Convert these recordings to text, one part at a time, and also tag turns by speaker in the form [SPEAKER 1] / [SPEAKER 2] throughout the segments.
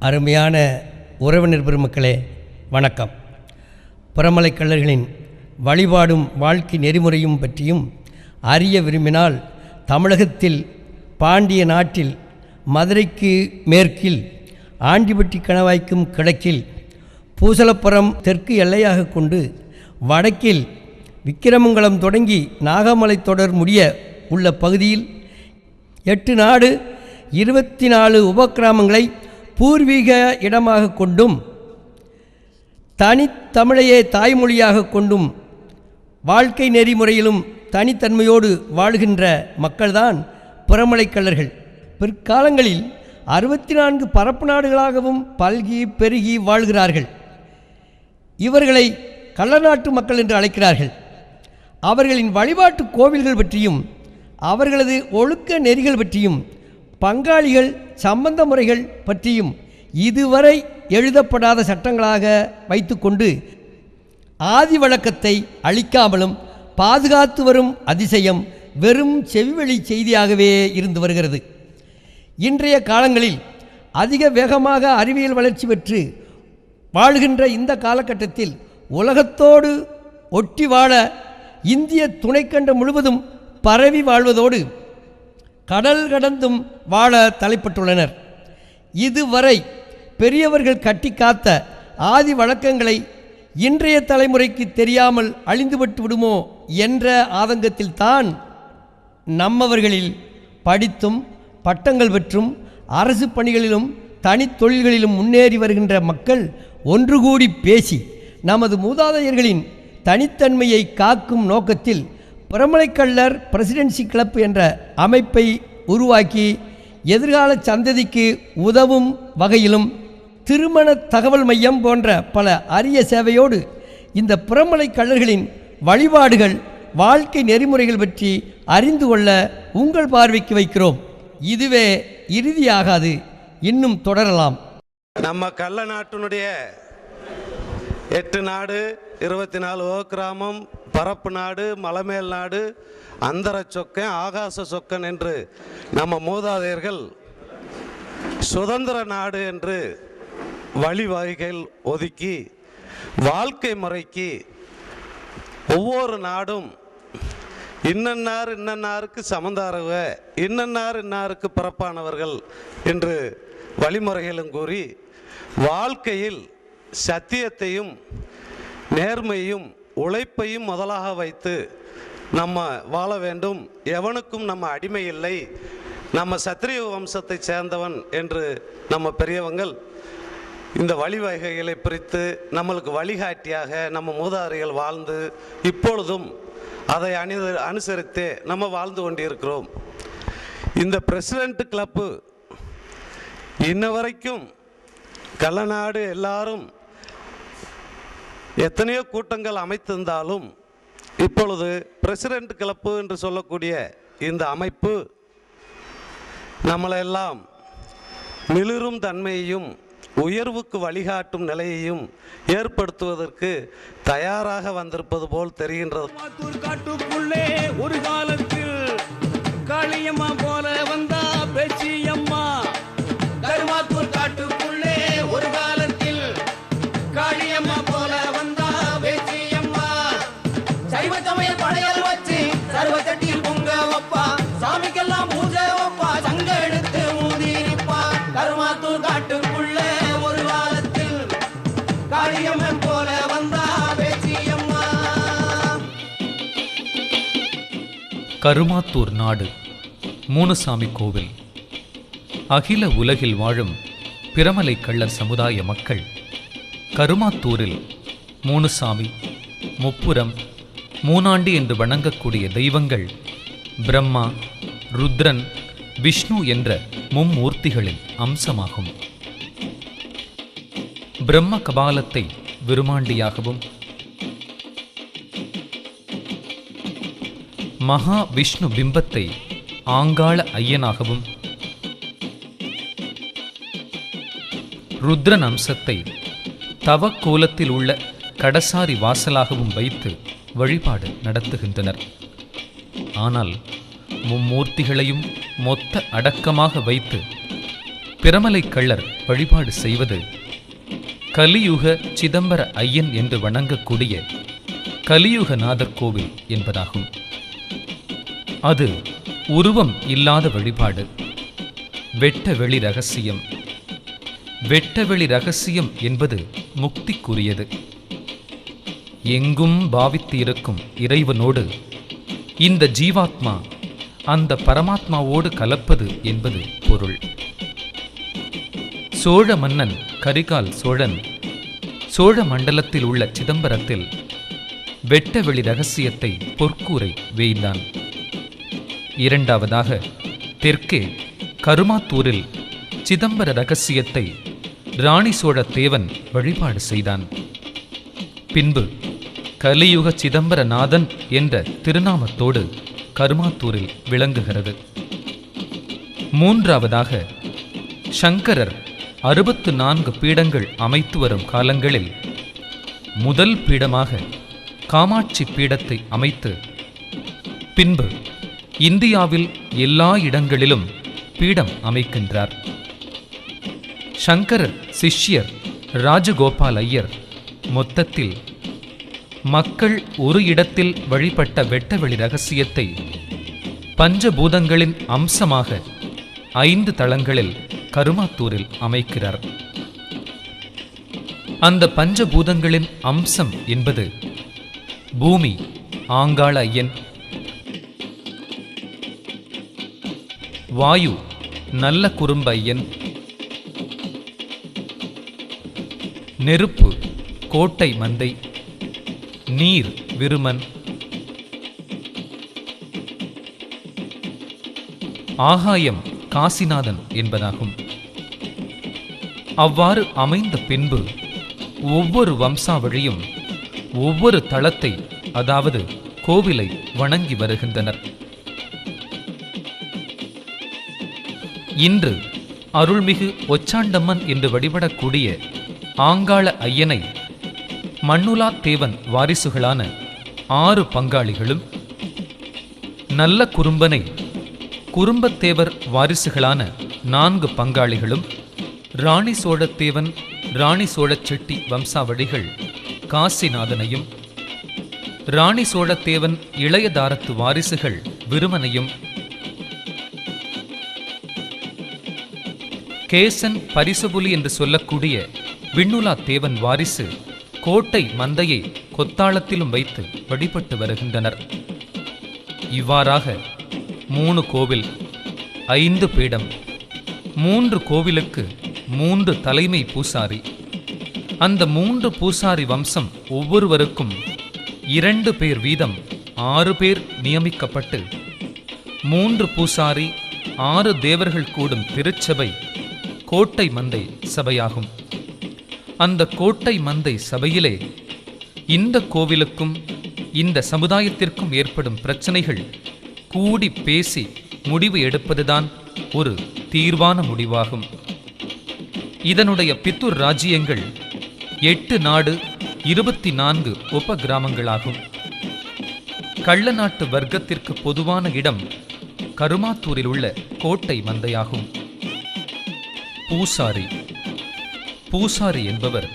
[SPEAKER 1] அருமையான உறவினர் பெருமக்களே வணக்கம். புறமலை கள்ளர்களின் வழிபாடும் வாழ்க்கை நெறிமுறையும் பற்றியும் அறிய விரும்பினால் தமிழகத்தில் பாண்டிய நாட்டில் மதுரைக்கு மேற்கில் ஆண்டிப்பட்டி கணவாய்க்கும் கிழக்கில் பூசலப்புரம் தெற்கு எல்லையாக கொண்டு வடக்கில் விக்கிரமங்கலம் தொடங்கி நாகமலை தொடர் முடிய உள்ள பகுதியில் 8 நாடு 24 உபக்கிராமங்களை பூர்வீக இடமாக கொண்டும் தனித்தமிழையே தாய்மொழியாக கொண்டும் வாழ்க்கை நெறிமுறையிலும் தனித்தன்மையோடு வாழ்கின்ற மக்கள்தான் புறமலை கள்ளர்கள். பிற்காலங்களில் 64 பரப்பு நாடுகளாகவும் பல்கி பெருகி வாழ்கிறார்கள். இவர்களை கள்ளநாட்டு மக்கள் என்று அழைக்கிறார்கள். அவர்களின் வழிபாட்டு கோவில்கள் பற்றியும் அவர்களது ஒழுக்க நெறிகள் பற்றியும் பங்காளிகள் சம்பந்த முறைகள் பற்றியும் இதுவரை எழுதப்படாத சட்டங்களாக வைத்துக்கொண்டு ஆதி வழக்கத்தை அழிக்காமலும் பாதுகாத்து வரும் அதிசயம் வெறும் செவிவழி செய்தியாகவே இருந்து வருகிறது. இன்றைய காலங்களில் அதிக வேகமாக அறிவியல் வளர்ச்சி பெற்று வாழ்கின்ற இந்த காலகட்டத்தில் உலகத்தோடு ஒட்டி வாழ இந்திய துணைக்கண்டம் முழுவதும் பரவி வாழ்வதோடு கடல் கடந்தும் வாழ தலைப்பட்டுள்ளனர். இதுவரை பெரியவர்கள் கட்டி காத்த ஆதி வழக்கங்களை இன்றைய தலைமுறைக்கு தெரியாமல் அழிந்துபட்டு விடுமோ என்ற ஆதங்கத்தில் தான் நம்மவர்களில் படித்தும் பட்டங்கள் பெற்றும் அரசு பணிகளிலும் தனித்தொழில்களிலும் முன்னேறி வருகின்ற மக்கள் ஒன்று கூடி பேசி நமது மூதாதையர்களின் தனித்தன்மையை காக்கும் நோக்கத்தில் பிரமலைக்கள்ளர் பிரசிடென்சி கிளப் என்ற அமைப்பை உருவாக்கி எதிர்கால சந்ததிக்கு உதவும் வகையிலும் திருமண தகவல் மையம் போன்ற பல அரிய சேவையோடு இந்த பிரமலைக்கள்ளர்களின் வழிபாடுகள் வாழ்க்கை நெறிமுறைகள் பற்றி அறிந்து கொள்ள உங்கள் பார்வைக்கு வைக்கிறோம். இதுவே இறுதியாகாது, இன்னும் தொடரலாம்.
[SPEAKER 2] நம்ம கள்ள நாட்டினுடைய 8 நாடு 24 கிராமம் பரப்பு நாடு மலைமேல் நாடு அந்தர சொக்கன் ஆகாச சொக்கன் என்று நம்ம மூதாதையர்கள் சுதந்திர நாடு என்று வழிவகைகள் ஒதுக்கி வாழ்க்கை முறைக்கு ஒவ்வொரு நாடும் இன்னன்னார் இன்னன்னாருக்கு சமந்தாரவ இன்னன்னார் இன்னாருக்கு பிறப்பானவர்கள் என்று வழிமுறைகளும் கூறி வாழ்க்கையில் சத்தியத்தையும் நேர்மையும் உழைப்பையும் முதலாக வைத்து நம்ம வாழ வேண்டும். எவனுக்கும் நம்ம அடிமை இல்லை, நம்ம சத்திரிய வம்சத்தை சேர்ந்தவன் என்று நம்ம பெரியவங்கள் இந்த வழிவகைகளை பிரித்து நம்மளுக்கு வழிகாட்டியாக நம்ம மூதாதையர்கள் வாழ்ந்து இப்பொழுதும் அதை அனுசரித்து நம்ம வாழ்ந்து கொண்டிருக்கிறோம். இந்த பிரசிடென்ட் கிளப்பு இன்ன வரைக்கும் கள்ளநாடு எல்லாரும் எத்தனையோ கூட்டங்கள் அமைத்திருந்தாலும் இப்பொழுது பிரசிடென்ட் கிளப்பு என்று சொல்லக்கூடிய இந்த அமைப்பு நம்மளெல்லாம் மிளிரும் தன்மையையும் உயர்வுக்கு வழிகாட்டும் நிலையையும் ஏற்படுத்துவதற்கு தயாராக வந்திருப்பது போல் தெரிகின்றது.
[SPEAKER 3] காட்டுக்குள்ளே ஒரு காலத்தில் காளியம்மா போல வந்தா பேச்சியம்மா. கருமாத்தூர் காட்டுக்குள்ளே ஒரு காலத்தில் காளியம்மா போல வந்தா பேச்சியம்மா. சைவ சமய படையல் வச்சு சர்வ சட்டியில் பொங்க வப்பா, சாமிக்கெல்லாம் பூஜை வப்பா, சங்க எடுத்து ஊதிப்பா. கருமாத்தூர் காட்டுக்குள்ளே ஒரு காலத்தில் காளியம்மா போல வந்தா பேச்சியம்மா.
[SPEAKER 4] கருமாத்தூர் நாடு மூனுசாமி கோவில். அகில உலகில் வாழும் பிரமலை கள்ளர் சமுதாய மக்கள் கருமாத்தூரில் மூனுசாமி, முப்புரம், மூனாண்டி என்று வணங்கக்கூடிய தெய்வங்கள் பிரம்மா, ருத்ரன், விஷ்ணு என்ற மும்மூர்த்திகளின் அம்சமாகும். பிரம்ம கபாலத்தை விருமாண்டியாகவும் மகா விஷ்ணு பிம்பத்தை ஆங்காள ஐயனாகவும் ருத்ரன் அம்சத்தை தவக்கோலத்தில் உள்ள கடசாரி வாசலாகவும் வைத்து வழிபாடு நடத்துகின்றனர். ஆனால் மும்மூர்த்திகளையும் மொத்த அடக்கமாக வைத்து பிரமலை கள்ளர் வழிபாடு செய்வது கலியுக சிதம்பர ஐயன் என்று வணங்கக்கூடிய கலியுகநாதர் கோவில் என்பதாகும். அது உருவம் இல்லாத வழிபாடு. வெட்டவெளி ரகசியம். வெட்டவெளி ரகசியம் என்பது முக்திக்குரியது. எங்கும் பாவித்திருக்கும் இறைவனோடு இந்த ஜீவாத்மா அந்த பரமாத்மாவோடு கலப்பது என்பது பொருள். சோழ மன்னன் கரிகால் சோழன் சோழ மண்டலத்தில் உள்ள சிதம்பரத்தில் வெட்டவெளி ரகசியத்தை பொற்கூரை வேய்ந்தான். இரண்டாவதாக தெற்கே கருமாத்தூரில் சிதம்பர ரகசியத்தை ராணி சோழ தேவன் வழிபாடு செய்தான். பின்பு கலியுக சிதம்பரநாதன் என்ற திருநாமத்தோடு கருமாத்தூரில் விளங்குகிறது. மூன்றாவதாக சங்கரர் 64 பீடங்கள் அமைத்து வரும் காலங்களில் முதல் பீடமாக காமாட்சி பீடத்தை அமைத்து பின்பு இந்தியாவில் எல்லா இடங்களிலும் பீடம் அமைக்கின்றார். சங்கரர் சிஷ்யர் ராஜகோபால் ஐயர் மொத்தத்தில் மக்கள் ஒரு இடத்தில் வழிபட்ட வெட்டவெளி ரகசியத்தை பஞ்சபூதங்களின் அம்சமாக 5 தளங்களில் கருமாத்தூரில் அமைக்கிறார். அந்த பஞ்சபூதங்களின் அம்சம் என்பது பூமி ஆங்காள ஐயன், வாயு நல்ல குறும்ப ஐயன், நெருப்பு கோட்டை மந்தை, நீர் விருமன், ஆகாயம் காசிநாதன் என்பதாகும். அவ்வாறு அமைந்த பின்பு ஒவ்வொரு வம்சாவழியும் ஒவ்வொரு தளத்தை, அதாவது கோவிலை வணங்கி வருகின்றனர். இன்று அருள்மிகு ஒச்சாண்டம்மன் என்று வழிபடக்கூடிய ஆங்காள ஐயனை மண்ணுலா தேவன் வாரிசுகளான 6 பங்காளிகளும், நல்ல குறும்பனை குறும்பத்தேவர் வாரிசுகளான 4 பங்காளிகளும், ராணி சோழத்தேவன் ராணி சோழச் செட்டி வம்சாவழிகள் காசிநாதனையும், ராணி சோழத்தேவன் இளையதாரத்து வாரிசுகள் விருமனையும், கேசன் பரிசுபுலி என்று சொல்லக்கூடிய விண்ணுலா தேவன் வாரிசு கோட்டை மந்தையை கொத்தாளத்திலும் வைத்து வழிபட்டு வருகின்றனர். இவ்வாறாக 3 கோவில், 5 பீடம், 3 கோவிலுக்கு 3 தலைமை பூசாரி, அந்த 3 பூசாரி வம்சம் ஒவ்வொருவருக்கும் 2 பேர் வீதம் 6 பேர் நியமிக்கப்பட்டு 3 பூசாரி 6 தேவர்கள் கூடும் திருச்சபை கோட்டை மந்தை சபையாகும். அந்த கோட்டை மந்தை சபையிலே இந்த கோவிலுக்கும் இந்த சமுதாயத்திற்கும் ஏற்படும் பிரச்சனைகள் கூடி பேசி முடிவு எடுப்பதுதான் ஒரு தீர்வான முடிவாகும். இதனுடைய பித்தூர் ராஜ்யங்கள் 8 நாடு 24 உப கிராமங்களாகும். கள்ளநாட்டு வர்க்கத்திற்கு பொதுவான இடம் கருமாத்தூரில் உள்ள கோட்டை மந்தையாகும். பூசாரி பூசாரி என்பவர்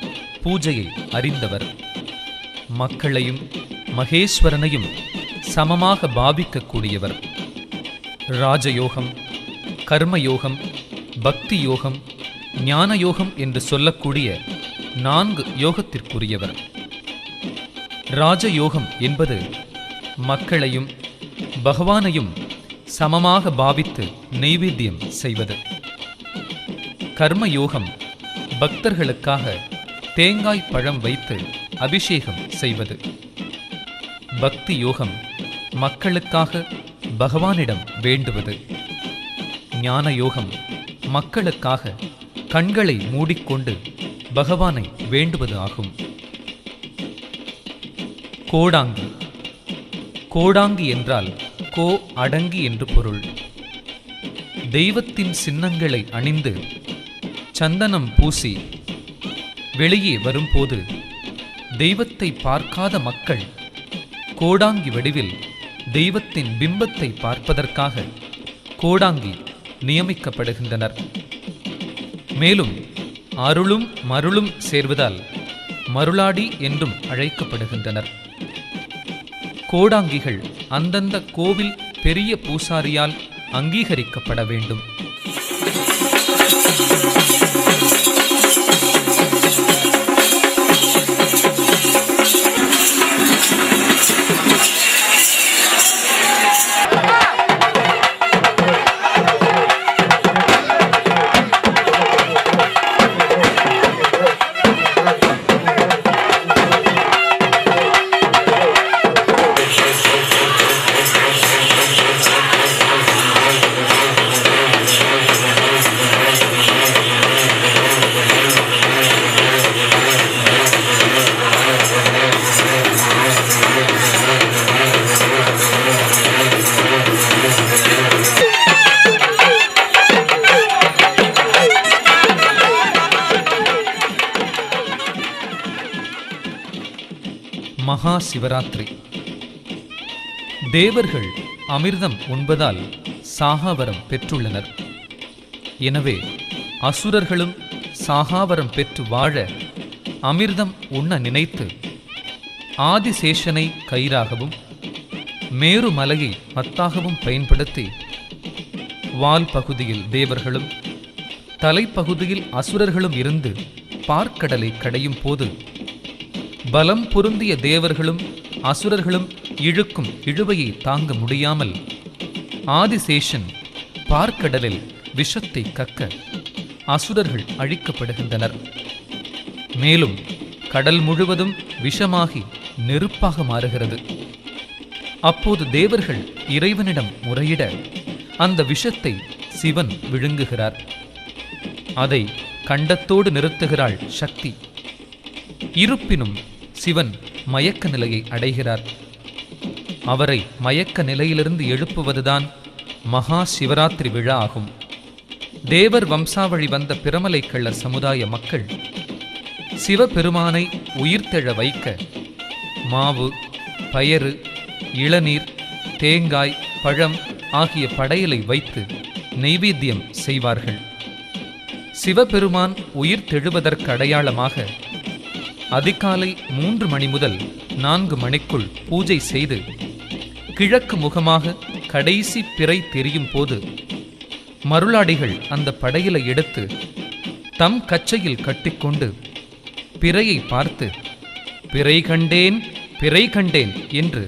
[SPEAKER 4] பூஜையை அறிந்தவர். மக்களையும் மகேஸ்வரனையும் சமமாக பாவிக்கக்கூடியவர். ராஜயோகம், கர்மயோகம், பக்தி யோகம், ஞான யோகம் என்று சொல்லக்கூடிய 4 யோகத்திற்குரியவர். ராஜயோகம் என்பது மக்களையும் பகவானையும் சமமாக பாவித்து நெய்வேத்தியம் செய்வது. கர்மயோகம் பக்தர்களுக்காக தேங்காய் பழம் வைத்து அபிஷேகம் செய்வது. பக்தி யோகம் மக்களுக்காக பகவானிடம் வேண்டுவது. ஞான யோகம் மக்களுக்காக கண்களை மூடிக்கொண்டு பகவானை வேண்டுவது ஆகும். கோடாங்கி கோடாங்கி என்றால் கோ அடங்கி என்று பொருள். தெய்வத்தின் சின்னங்களை அணிந்து சந்தனம் பூசி வெளியே வரும்போது தெய்வத்தை பார்க்காத மக்கள் கோடாங்கி வடிவில் தெய்வத்தின் பிம்பத்தை பார்ப்பதற்காக கோடாங்கி நியமிக்கப்படுகின்றனர். மேலும் அருளும் மருளும் சேர்வதால் மருளாடி என்றும் அழைக்கப்படுகின்றனர். கோடாங்கிகள் அந்தந்த கோவில் பெரிய பூசாரியால் அங்கீகரிக்கப்பட வேண்டும். மகா சிவராத்திரி. தேவர்கள் அமிர்தம் உண்பதால் சாகாவரம் பெற்றுள்ளனர். எனவே அசுரர்களும் சாகாவரம் பெற்று வாழ அமிர்தம் உண்ண நினைத்து ஆதிசேஷனை கயிறாகவும் மேருமலையை மத்தாகவும் பயன்படுத்தி வால் பகுதியில் தேவர்களும் தலைப்பகுதியில் அசுரர்களும் இருந்து பார்க்கடலை கடையும் போது பலம் பொருந்திய தேவர்களும் அசுரர்களும் இழுக்கும் இழுவையை தாங்க முடியாமல் ஆதிசேஷன் பார்க்கடலில் விஷத்தை கக்க அசுரர்கள் அழிக்கப்படுகின்றனர். மேலும் கடல் முழுவதும் விஷமாகி நெருப்பாக மாறுகிறது. அப்போது தேவர்கள் இறைவனிடம் முறையிட அந்த விஷத்தை சிவன் விழுங்குகிறார். அதை கண்டத்தோடு நிறுத்துகிறாள் சக்தி. இருப்பினும் சிவன் மயக்க நிலையை அடைகிறார். அவரை மயக்க நிலையிலிருந்து எழுப்புவதுதான் மகா சிவராத்திரி விழா ஆகும். தேவர் வம்சாவழி வந்த பிரமலை கள்ளர் சமுதாய மக்கள் சிவபெருமானை உயிர்த்தெழ வைக்க மாவு, பயறு, இளநீர், தேங்காய், பழம் ஆகிய படையலை வைத்து நெய்வேத்தியம் செய்வார்கள். சிவபெருமான் உயிர்த்தெழுவதற்கு அடையாளமாக அதிகாலை 3 மணி முதல் 4 மணிக்குள் பூஜை செய்து கிழக்கு முகமாக கடைசி பிறை தெரியும் போது மருளாடிகள் அந்த படையலை எடுத்து தம் கச்சையில் கட்டிக்கொண்டு பிறையை பார்த்து பிறை கண்டேன் பிறை கண்டேன் என்று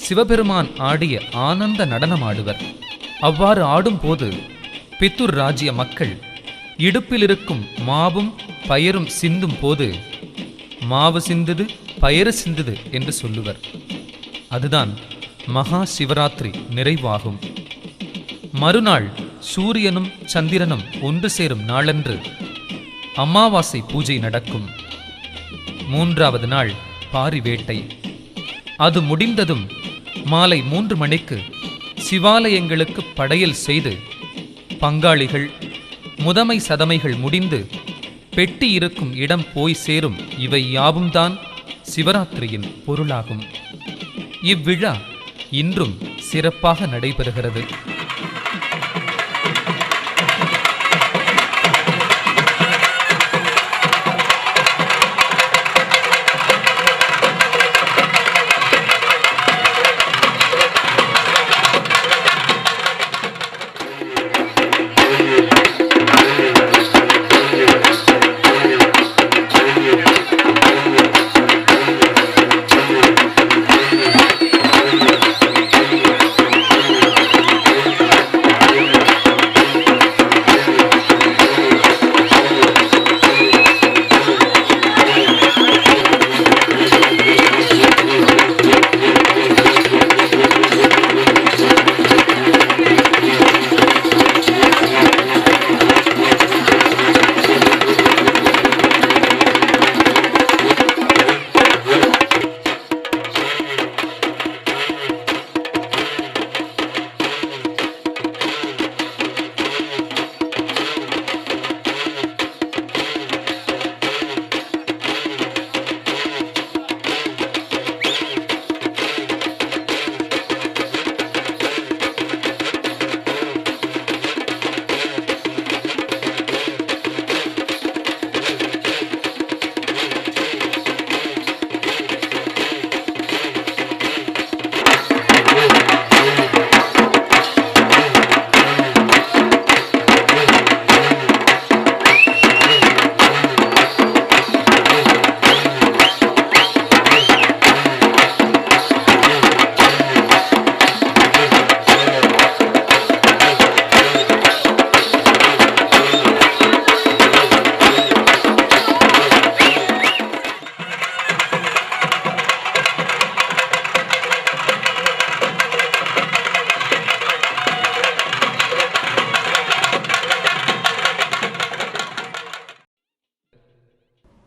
[SPEAKER 4] சிவபெருமான் ஆடிய ஆனந்த நடனமாடுவர். அவ்வாறு ஆடும்போது பித்துர் ராஜ்ய மக்கள் இடுப்பிலிருக்கும் மாவும் பயரும் சிந்தும் போது மாவு சிந்துது பயறு சிந்துது என்று சொல்லுவர். அதுதான் மகா சிவராத்திரி நிறைவாகும். மறுநாள் சூரியனும் சந்திரனும் ஒன்று சேரும் நாளன்று அமாவாசை பூஜை நடக்கும். 3வது நாள் பாரி வேட்டை. அது முடிந்ததும் மாலை 3 மணிக்கு சிவாலயங்களுக்கு படையல் செய்து பங்காளிகள் முதமை சதமைகள் முடிந்து பெட்டி இருக்கும் இடம் போய் சேரும். இவை யாவும்தான் சிவராத்திரியின் பொருளாகும். இவ்விழா இன்றும் சிறப்பாக நடைபெறுகிறது.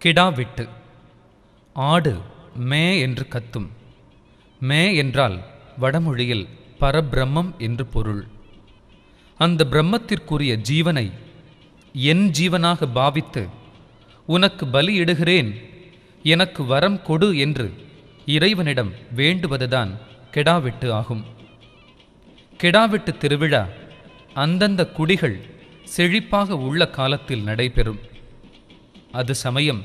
[SPEAKER 4] கிடாவெட்டு. ஆடு மே என்று கத்தும். மே என்றால் வடமொழியில் பரபிரம்மம் என்று பொருள். அந்த பிரம்மத்திற்குரிய ஜீவனை என் ஜீவனாக பாவித்து உனக்கு பலியிடுகிறேன், எனக்கு வரம் கொடு என்று இறைவனிடம் வேண்டுவதுதான் கெடாவெட்டு ஆகும். கெடாவெட்டு திருவிழா அந்தந்த குடிகள் செழிப்பாக உள்ள காலத்தில் நடைபெறும். அது சமயம்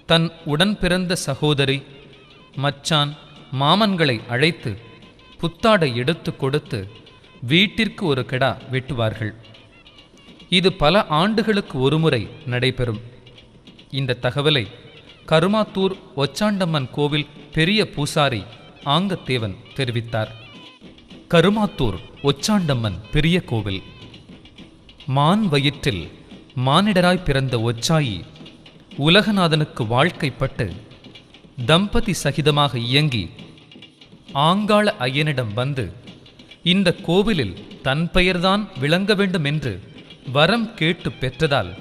[SPEAKER 4] தன் உடன் பிறந்த சகோதரி, மச்சான், மாமன்களை அழைத்து புத்தாடை எடுத்து கொடுத்து வீட்டிற்கு ஒரு கெடா வெட்டுவார்கள். இது பல ஆண்டுகளுக்கு ஒருமுறை நடைபெறும். இந்த தகவலை கருமாத்தூர் ஒச்சாண்டம்மன் கோவில் பெரிய பூசாரி ஆங்கத்தேவன் தெரிவித்தார். கருமாத்தூர் ஒச்சாண்டம்மன் பெரிய கோவில். மான் வயிற்றில் மானிடராய் பிறந்த ஒச்சாயி உலகநாதனுக்கு வாழ்க்கைப்பட்டு தம்பதி சகிதமாக இயங்கி ஆங்காள ஐயனிடம் வந்து இந்த கோவிலில் தன் பெயர்தான் விளங்க வேண்டும் என்று வரம் கேட்டு பெற்றதால்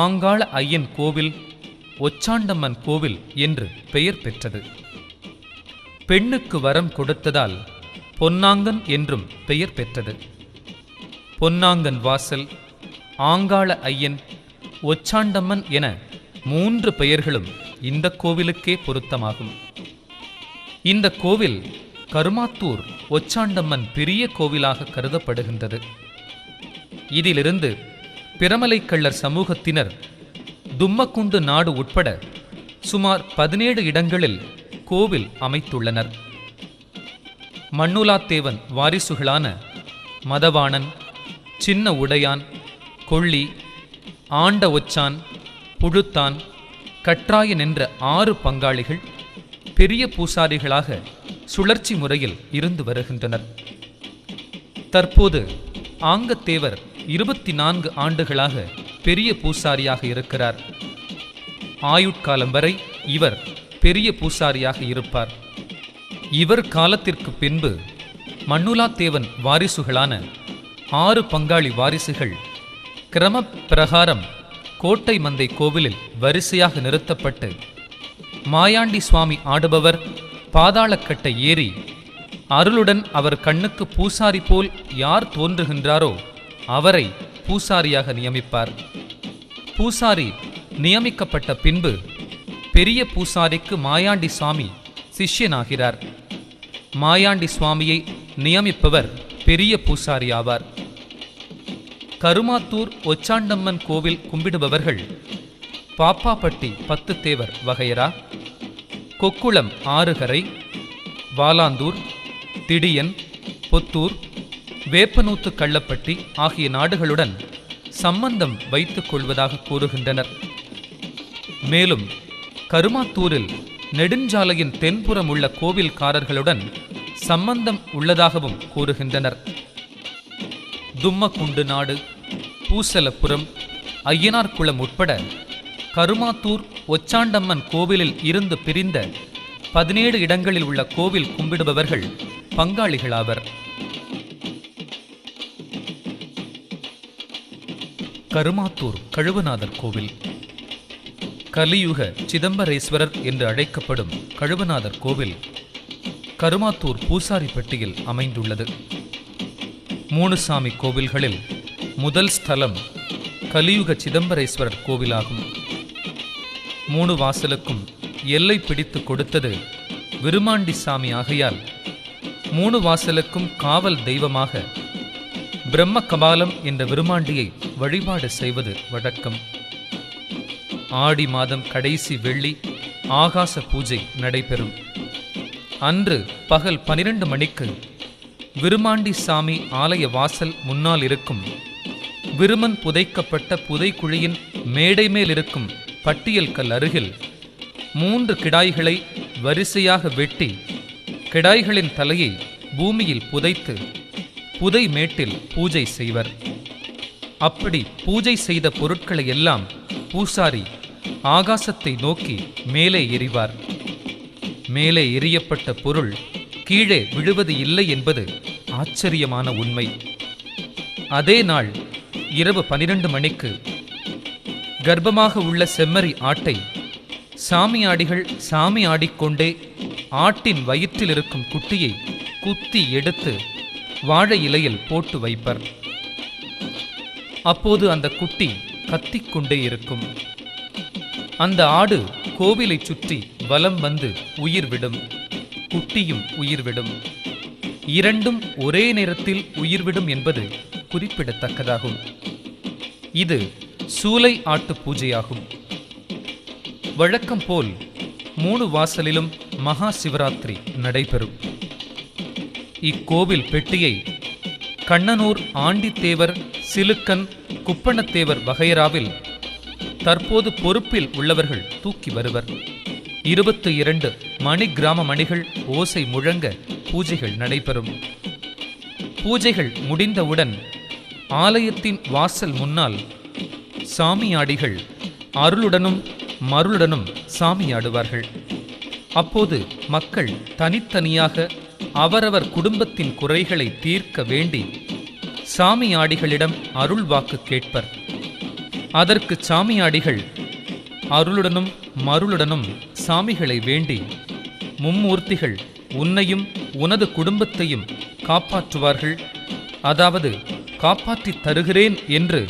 [SPEAKER 4] ஆங்காள ஐயன் கோவில் ஒச்சாண்டம்மன் கோவில் என்று பெயர் பெற்றது. பெண்ணுக்கு வரம் கொடுத்ததால் பொன்னாங்கன் என்றும் பெயர் பெற்றது. பொன்னாங்கன் வாசல், ஆங்காள ஐயன், ஒச்சாண்டம்மன் என 3 பெயர்களும் இந்த கோவிலுக்கே பொருத்தமாகும். இந்த கோவில் கருமாத்தூர் ஒச்சாண்டம்மன் பெரிய கோவிலாக கருதப்படுகின்றது. இதிலிருந்து பிரமலைக்கள்ளர் சமூகத்தினர் தும்மக்குண்டு நாடு உட்பட சுமார் 17 இடங்களில் கோவில் அமைத்துள்ளனர். மண்ணுலாத்தேவன் வாரிசுகளான மதவாணன், சின்ன உடையான், கொள்ளி, ஆண்ட ஒச்சான், புழுத்தான், கற்றாயன் என்ற 6 பங்காளிகள் பெரிய பூசாரிகளாக சுழற்சி முறையில் இருந்து வருகின்றனர். தற்போது ஆங்கத்தேவர் 24 ஆண்டுகளாக பெரிய பூசாரியாக இருக்கிறார். ஆயுட்காலம் வரை இவர் பெரிய பூசாரியாக இருப்பார். இவர் காலத்திற்கு பின்பு மண்ணுலாத்தேவன் வாரிசுகளான 6 பங்காளி வாரிசுகள் கிரம பிரகாரம் கோட்டை மந்தை கோவிலில் வரிசையாக நிறுத்தப்பட்டு மாயாண்டி சுவாமி ஆடுபவர் பாதாளக்கட்டை ஏறி அருளுடன் அவர் கண்ணுக்கு பூசாரி போல் யார் தோன்றுகின்றாரோ அவரை பூசாரியாக நியமிப்பார். பூசாரி நியமிக்கப்பட்ட பின்பு பெரிய பூசாரிக்கு மாயாண்டி சுவாமி சிஷ்யனாகிறார். மாயாண்டி சுவாமியை நியமிப்பவர் பெரிய பூசாரி ஆவார். கருமாத்தூர் ஒச்சாண்டம்மன் கோவில் கும்பிடுபவர்கள் பாப்பாப்பட்டி 10 தேவர் வகையரா, கொக்குளம் ஆறுகரை, வாலாந்தூர், திடியன், பொத்தூர், வேப்பனூத்து கள்ளப்பட்டி ஆகிய நாடுகளுடன் சம்பந்தம் வைத்துக் கொள்வதாக கூறுகின்றனர். மேலும் கருமாத்தூரில் நெடுஞ்சாலையின் தென்புறம் உள்ள கோவில்காரர்களுடன் சம்பந்தம் உள்ளதாகவும் கூறுகின்றனர். தும்மக்குண்டு நாடு, பூசலப்புரம், ஐயனார்குளம் உட்பட கருமாத்தூர் ஒச்சாண்டம்மன் கோவிலில் இருந்து பிரிந்த 17 இடங்களில் உள்ள கோவில் கும்பிடுபவர்கள் பங்காளிகளாவர். கருமாத்தூர் கழுவநாதர் கோவில். கலியுக சிதம்பரேஸ்வரர் என்று அழைக்கப்படும் கழுவநாதர் கோவில் கருமாத்தூர் பூசாரிப்பட்டியில் அமைந்துள்ளது. 3 சாமி கோவில்களில் முதல் ஸ்தலம் கலியுக சிதம்பரேஸ்வரர் கோவிலாகும். 3 வாசலுக்கும் எல்லை பிடித்து கொடுத்தது விருமாண்டி சாமி ஆகையால் 3 வாசலுக்கும் காவல் தெய்வமாக பிரம்ம கபாலம் என்ற விருமாண்டியை வழிபாடு செய்வது வழக்கம். ஆடி மாதம் கடைசி வெள்ளி ஆகாச பூஜை நடைபெறும். அன்று பகல் 12 மணிக்கு விருமாண்டி சாமி ஆலய வாசல் முன்னால் இருக்கும் விருமன் புதைக்கப்பட்ட புதைக்குழியின் மேடை மேல் இருக்கும் பட்டியல் கல் அருகில் 3 கிடாய்களை வரிசையாக வெட்டி கிடாய்களின் தலையை பூமியில் புதைத்து புதை மேட்டில் பூஜை செய்வர். அப்படி பூஜை செய்த பொருட்களை எல்லாம் பூசாரி ஆகாசத்தை நோக்கி மேலே எறிவார். மேலே எறியப்பட்ட பொருள் கீழே விழுவது இல்லை என்பது ஆச்சரியமான உண்மை. அதே நாள் இரவு 12 மணிக்கு கர்ப்பமாக உள்ள செம்மறி ஆட்டை சாமியாடிகள் சாமி ஆடிக்கொண்டே ஆட்டின் வயிற்றில் இருக்கும் குட்டியை குத்தி எடுத்து வாழை இலையில் போட்டு வைப்பர். அப்போது அந்த குட்டி கத்திக்கொண்டே இருக்கும். அந்த ஆடு கோவிலை சுற்றி வலம் வந்து உயிர் விடும். குட்டியும் உயிர் விடும். இரண்டும் ஒரே நேரத்தில் உயிர்விடும் என்பது குறிப்பிடத்தக்கதாகும். இது சூலை ஆட்டு பூஜையாகும். வழக்கம் போல் 3 வாசலிலும் மகா சிவராத்திரி நடைபெறும். இக்கோவில் பெட்டியை கண்ணனூர் ஆண்டித்தேவர், சிலுக்கன், குப்பணத்தேவர் வகையராவில் தற்போது பொறுப்பில் உள்ளவர்கள் தூக்கி வருவர். 22 மணி கிராம மணிகள் ஓசை முழங்க பூஜைகள் நடைபெறும். பூஜைகள் முடிந்தவுடன் ஆலயத்தின் வாசல் முன்னால் சாமியாடிகள் அருளுடனும் மருளுடனும் சாமியாடுவார்கள். அப்போது மக்கள் தனித்தனியாக அவரவர் குடும்பத்தின் குறைகளை தீர்க்க வேண்டி சாமியாடிகளிடம் அருள் வாக்கு கேட்பர். அதற்கு சாமியாடிகள் அருளுடனும் மருளுடனும் சாமிகளை வேண்டி, மும்மூர்த்திகள் உன்னையும் உனது குடும்பத்தையும் காப்பாற்றுவார்கள், அதாவது காப்பாற்றித் தருகிறேன் என்று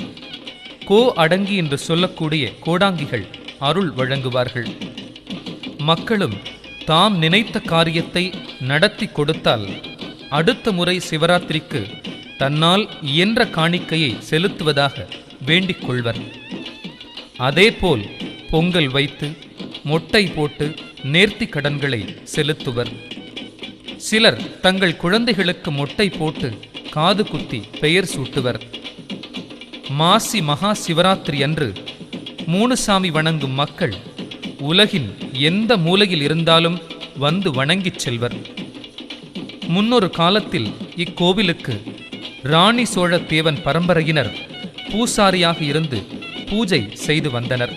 [SPEAKER 4] கோ அடங்கி என்று சொல்லக்கூடிய கோடாங்கிகள் அருள் வழங்குவார்கள். மக்களும் தாம் நினைத்த காரியத்தை நடத்தி கொடுத்தால் அடுத்த முறை சிவராத்திரிக்கு தன்னால் இயன்ற காணிக்கையை செலுத்துவதாக வேண்டிக் கொள்வர். அதேபோல் பொங்கல் வைத்து மொட்டை போட்டு நேர்த்தி கடன்களை செலுத்துவர். சிலர் தங்கள் குழந்தைகளுக்கு மொட்டை போட்டு காது குத்தி பெயர் சூட்டுவர். மாசி மகா சிவராத்திரி அன்று 3 சாமி வணங்கும் மக்கள் உலகின் எந்த மூலையில் இருந்தாலும் வந்து வணங்கிச் செல்வர். முன்னொரு காலத்தில் இக்கோவிலுக்கு ராணி சோழ தேவன் பரம்பரையினர் பூசாரியாக இருந்து பூஜை செய்து வந்தனர்.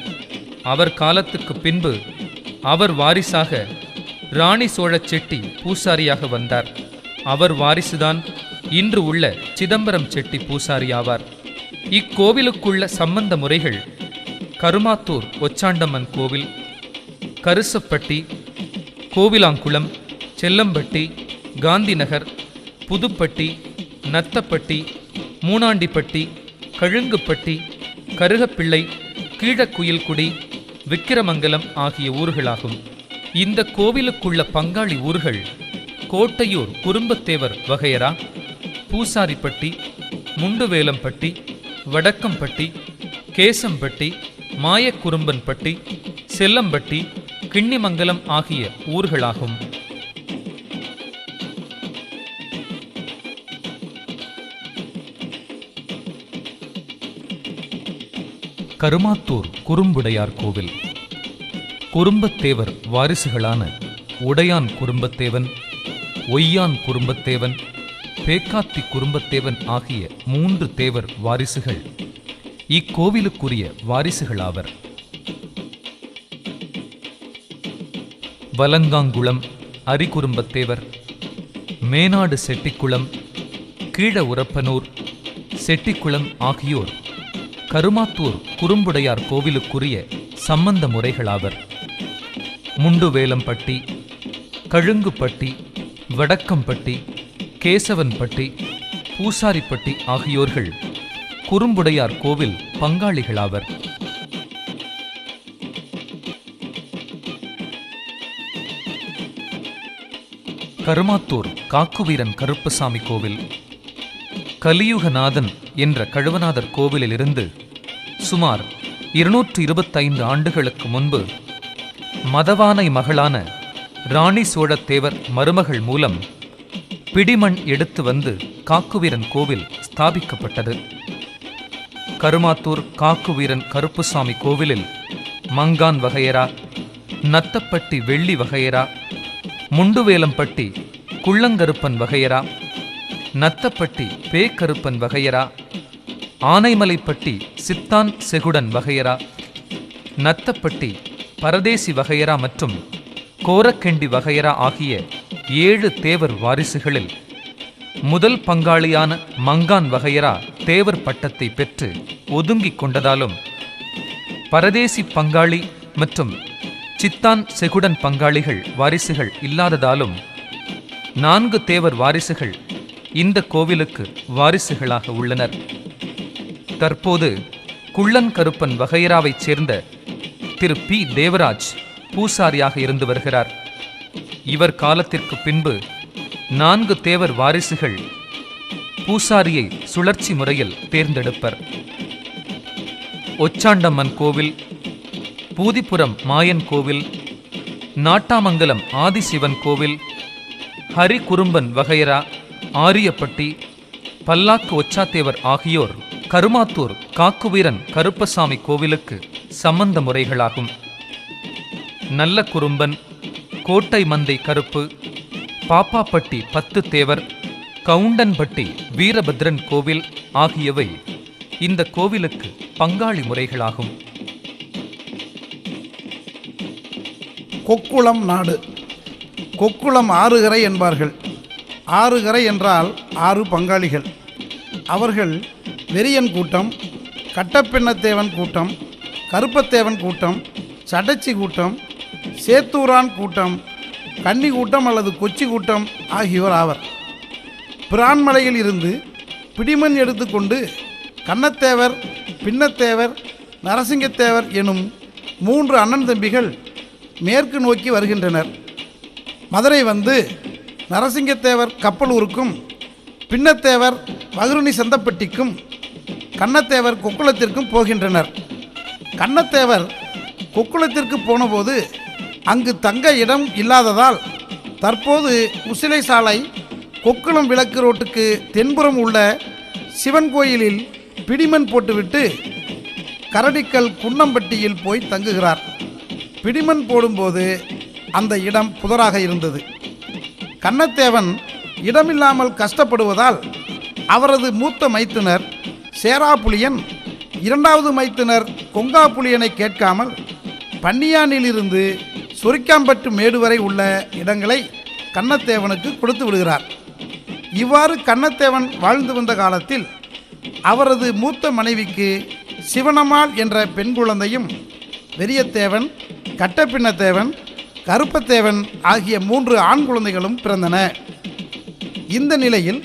[SPEAKER 4] அவர் காலத்துக்கு பின்பு அவர் வாரிசாக ராணி சோழ செட்டி பூசாரியாக வந்தார். அவர் வாரிசுதான் இன்று உள்ள சிதம்பரம் செட்டி பூசாரி ஆவார். இக்கோவிலுக்குள்ள சம்பந்த முறைகள் கருமாத்தூர் ஒச்சாண்டம்மன் கோவில், கருசப்பட்டி, கோவிலாங்குளம், செல்லம்பட்டி, காந்திநகர், புதுப்பட்டி, நத்தப்பட்டி, மூணாண்டிப்பட்டி, கழுங்குப்பட்டி, கருகப்பிள்ளை, கீழக்குயில்குடி, விக்கிரமங்கலம் ஆகிய ஊர்களாகும். இந்த கோவிலுக்குள்ள பங்காளி ஊர்கள் கோட்டையூர் குறும்பத்தேவர் வகையரா, பூசாரிப்பட்டி, முண்டுவேலம்பட்டி, வடக்கம்பட்டி, கேசம்பட்டி, மாயக்குறும்பன்பட்டி, செல்லம்பட்டி, கிண்ணிமங்கலம் ஆகிய ஊர்களாகும். கருமாத்தூர் குறும்புடையார் கோவில் குறும்பத்தேவர் வாரிசுகளான உடையான் குறும்பத்தேவன், ஒய்யான் குறும்பத்தேவன், பேக்காத்தி குறும்பத்தேவன் ஆகிய 3 தேவர் வாரிசுகள் இக்கோவிலுக்குரிய வாரிசுகளாவர். வலங்காங்குளம் அரிகுறும்பத்தேவர், மேனாடு செட்டிக்குளம், கீழ உரப்பனூர், செட்டிக்குளம் ஆகியோர் கருமாத்தூர் குறும்புடையார் கோவிலுக்குரிய சம்பந்த முறைகளாவர். முண்டுவேலம்பட்டி, கழுங்குப்பட்டி, வடக்கம்பட்டி, கேசவன்பட்டி, பூசாரிப்பட்டி ஆகியோர்கள் குறும்புடையார் கோவில் பங்காளிகளாவர். கருமாத்தூர் காக்குவீரன் கருப்பசாமி கோவில் கலியுகநாதன் என்ற கழுவநாதர் கோவிலிலிருந்து சுமார் 225 ஆண்டுகளுக்கு முன்பு மதவானை மகளான ராணி சோழத்தேவர் மருமகள் மூலம் பிடிமண் எடுத்து வந்து காக்குவீரன் கோவில் ஸ்தாபிக்கப்பட்டது. கருமாத்தூர் காக்குவீரன் கருப்புசாமி கோவிலில் மங்கான் வகையரா, நத்தப்பட்டி வெள்ளி வகையரா, முண்டுவேலம்பட்டி குள்ளங்கருப்பன் வகையரா, நத்தப்பட்டி பேக்கருப்பன் வகையரா, ஆனைமலைப்பட்டி சித்தான் செகுடன் வகையரா, நத்தப்பட்டி பரதேசி வகையரா மற்றும் கோரக்கெண்டி வகையரா ஆகிய 7 தேவர் வாரிசுகளில் முதல் பங்காளியான மங்கான் வகையரா தேவர் பட்டத்தை பெற்று ஒதுங்கிக் கொண்டதாலும், பரதேசி பங்காளி மற்றும் சித்தான் செகுடன் பங்காளிகள் வாரிசுகள் இல்லாததாலும் 4 தேவர் வாரிசுகள் இந்த கோவிலுக்கு வாரிசுகளாக உள்ளனர். தற்போது குள்ளன் கருப்பன் வகையராவைச் சேர்ந்த திரு பி தேவராஜ் பூசாரியாக இருந்து வருகிறார். இவர் காலத்திற்கு பின்பு 4 தேவர் வாரிசுகள் பூசாரியை சுழற்சி முறையில் தேர்ந்தெடுப்பர். ஒச்சாண்டம்மன் கோவில், பூதிபுரம் மாயன் கோவில், நாட்டாமங்கலம் ஆதிசிவன் கோவில், ஹரிகுறும்பன் வகையரா, ஆரியப்பட்டி, பல்லாக்கு ஒச்சாத்தேவர் ஆகியோர் கருமாத்தூர் காக்குவீரன் கருப்பசாமி கோவிலுக்கு சம்பந்த முறைகளாகும். நல்ல குறும்பன், கோட்டை மந்தை கருப்பு, பாப்பாப்பட்டி 10 தேவர், கவுண்டன்பட்டி வீரபத்ரன் கோவில் ஆகியவை இந்த கோவிலுக்கு பங்காளி முறைகளாகும்.
[SPEAKER 5] கொக்குளம் நாடு. கொக்குளம் ஆறுகரை என்பார்கள். ஆறுகரை என்றால் 6 பங்காளிகள். அவர்கள் வெறியன் கூட்டம், கட்டப்பெண்ணத்தேவன் கூட்டம், கருப்பத்தேவன் கூட்டம், சடச்சி கூட்டம், சேத்தூரான் கூட்டம், கன்னி கூட்டம் அல்லது கொச்சி கூட்டம் ஆகியோர் ஆவர். பிரான்மலையில் இருந்து பிடிமண் எடுத்துக்கொண்டு கண்ணத்தேவர், பின்னத்தேவர், நரசிங்கத்தேவர் எனும் 3 அண்ணன் தம்பிகள் மேற்கு நோக்கி வருகின்றனர். மதுரை வந்து நரசிங்கத்தேவர் கப்பலூருக்கும், பின்னத்தேவர் மகுருணி சந்தப்பட்டிக்கும், கண்ணத்தேவர் கொக்குளத்திற்கும் போகின்றனர். கண்ணத்தேவர் கொக்குளத்திற்கு போனபோது அங்கு தங்க இடம் இல்லாததால் தற்போது உசிலை சாலை கொக்குளம் விளக்கு ரோட்டுக்கு தென்புறம் உள்ள சிவன் கோயிலில் பிடிமண் போட்டுவிட்டு கரடிக்கல் குன்னம்பட்டியில் போய் தங்குகிறார். பிடிமண் போடும்போது அந்த இடம் புதராக இருந்தது. கண்ணத்தேவன் இடமில்லாமல் கஷ்டப்படுவதால் அவரது மூத்த மைத்துனர் சேராப்புலியன் 2வது மைத்துனர் கொங்காப்புலியனை கேட்காமல் பன்னியானிலிருந்து சொரிக்காம்பட்டு மேடு வரை உள்ள இடங்களை கண்ணத்தேவனுக்கு கொடுத்து விடுகிறார். இவ்வாறு கண்ணத்தேவன் வாழ்ந்து வந்த காலத்தில் அவரது மூத்த மனைவிக்கு சிவனம்மாள் என்ற பெண் குழந்தையும், வெறியத்தேவன், கட்டப்பின்னத்தேவன், கருப்பத்தேவன் ஆகிய 3 ஆண் குழந்தைகளும் பிறந்தன. இந்த நிலையில்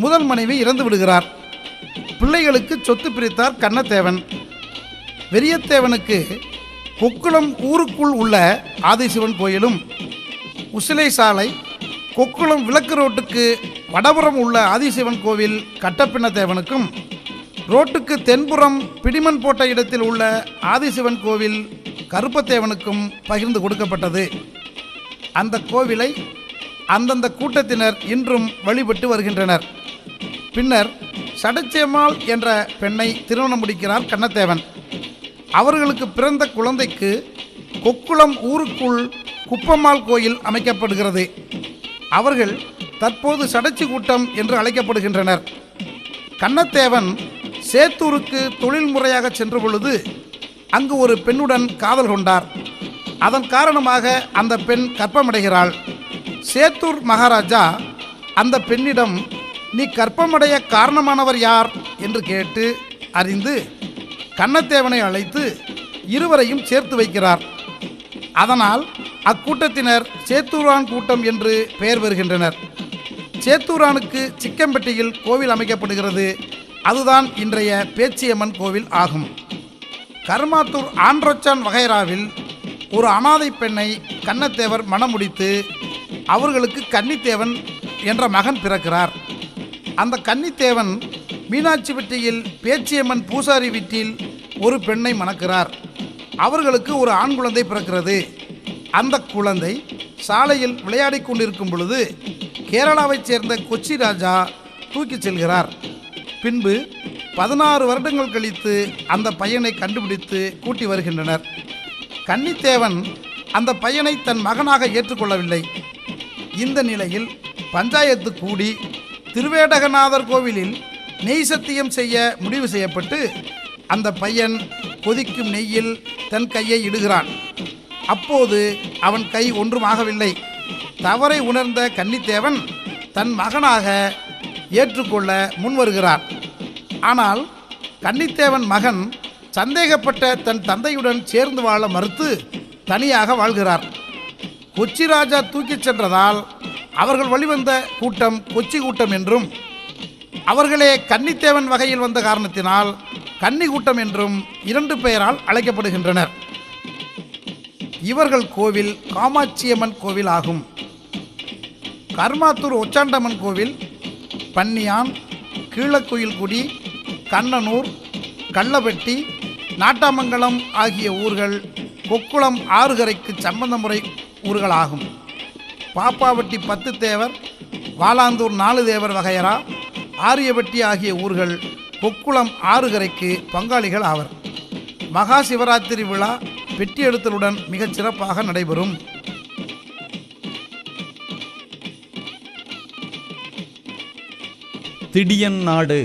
[SPEAKER 5] முதல் மனைவி இறந்து விடுகிறார். பிள்ளைகளுக்கு சொத்து பிரித்தார் கண்ணத்தேவன். வெறியத்தேவனுக்கு கொக்குளம் ஊருக்குள் உள்ள ஆதிசிவன் கோயிலும், உசிலை சாலை கொக்குளம் விளக்கு ரோட்டுக்கு வடபுறம் உள்ள ஆதிசிவன் கோவில் கட்டப்பின்னத்தேவனுக்கும், ரோட்டுக்கு தென்புறம் பிடிமண் போட்ட இடத்தில் உள்ள ஆதிசிவன் கோவில் கருப்பத்தேவனுக்கும் பகிர்ந்து கொடுக்கப்பட்டது. அந்த கோவிலை அந்தந்த கூட்டத்தினர் இன்றும் வழிபட்டு வருகின்றனர். பின்னர் சடச்சேமாள் என்ற பெண்ணை திருமணம் முடிக்கிறார் கண்ணத்தேவன். அவர்களுக்கு பிறந்த குழந்தைக்கு கொக்குளம் ஊருக்குள் குப்பம்மாள் கோயில் அமைக்கப்படுகிறது. அவர்கள் தற்போது சடச்சி கூட்டம் என்று அழைக்கப்படுகின்றனர். கண்ணத்தேவன் சேத்தூருக்கு தொழில் முறையாக சென்ற பொழுது அங்கு ஒரு பெண்ணுடன் காதல் கொண்டார். அதன் காரணமாக அந்த பெண் கர்ப்பமடைகிறாள். சேத்தூர் மகாராஜா அந்த பெண்ணிடம், நீ கர்ப்பமடைய காரணமானவர் யார் என்று கேட்டு அறிந்து கண்ணத்தேவனை அழைத்து இருவரையும் சேர்த்து வைக்கிறார். அதனால் அக்கூட்டத்தினர் சேத்தூரான் கூட்டம் என்று பெயர் பெறுகின்றனர். சேத்தூரானுக்கு சிக்கம்பட்டியில் கோவில் அமைக்கப்படுகிறது. அதுதான் இன்றைய பேச்சியம்மன் கோவில் ஆகும். கருமாத்தூர் ஆண்ட்ரொச்சான் வகைராவில் ஒரு அனாதை பெண்ணை கண்ணத்தேவர் மணம் முடித்து அவர்களுக்கு கன்னித்தேவன் என்ற மகன் பிறக்கிறார். அந்த கன்னித்தேவன் மீனாட்சிப்பட்டியில் பேச்சியம்மன் பூசாரி வீட்டில் ஒரு பெண்ணை மணக்கிறார். அவர்களுக்கு ஒரு ஆண் குழந்தை பிறக்கிறது. அந்த குழந்தை சாலையில் விளையாடி கொண்டிருக்கும் பொழுது கேரளாவைச் சேர்ந்த கொச்சி ராஜா தூக்கிச் செல்கிறார். பின்பு 16 வருடங்கள் கழித்து அந்த பையனை கண்டுபிடித்து கூட்டி வருகின்றனர். கன்னித்தேவன் அந்த பையனை தன் மகனாக ஏற்றுக்கொள்ளவில்லை. இந்த நிலையில் பஞ்சாயத்து கூடி திருவேடகநாதர் கோவிலில் நெய் சத்தியம் செய்ய முடிவு செய்யப்பட்டு அந்த பையன் கொதிக்கும் நெய்யில் தன் கையை இடுகிறான். அப்போது அவன் கை ஒன்றும் ஆகவில்லை. தவறை உணர்ந்த கன்னித்தேவன் தன் மகனாக ஏற்றுக்கொள்ள முன்வருகிறார். ஆனால் கன்னித்தேவன் மகன் சந்தேகப்பட்ட தன் தந்தையுடன் சேர்ந்து வாழ மறுத்து தனியாக வாழ்கிறார். கொச்சி ராஜா தூக்கிச் சென்றதால் அவர்கள் வழிவந்த கூட்டம் கொச்சி கூட்டம் என்றும், அவர்களே கன்னித்தேவன் வகையில் வந்த காரணத்தினால் கன்னி கூட்டம் என்றும் 2 பெயரால் அழைக்கப்படுகின்றனர். இவர்கள் கோவில் காமாட்சியம்மன் கோவில் ஆகும். கருமாத்தூர் ஒச்சாண்டம்மன் கோவில், பன்னியான், கீழக்குயில்குடி, கண்ணனூர், கள்ளப்பட்டி, நாட்டாமங்கலம் ஆகிய ஊர்கள் கொக்குளம் ஆறுகரைக்கு சம்பந்த முறை ஊர்களாகும். பாப்பாவட்டி 10 தேவர், வாலாந்தூர் 4 தேவர் வகையரா, ஆரியப்பட்டி ஆகிய ஊர்கள் கொக்குளம் ஆறுகரைக்கு பங்காளிகள் ஆவர். மகா சிவராத்திரி விழா பெட்டி எடுத்தலுடன் மிகச் சிறப்பாக நடைபெறும்.
[SPEAKER 3] திடியன் நாடு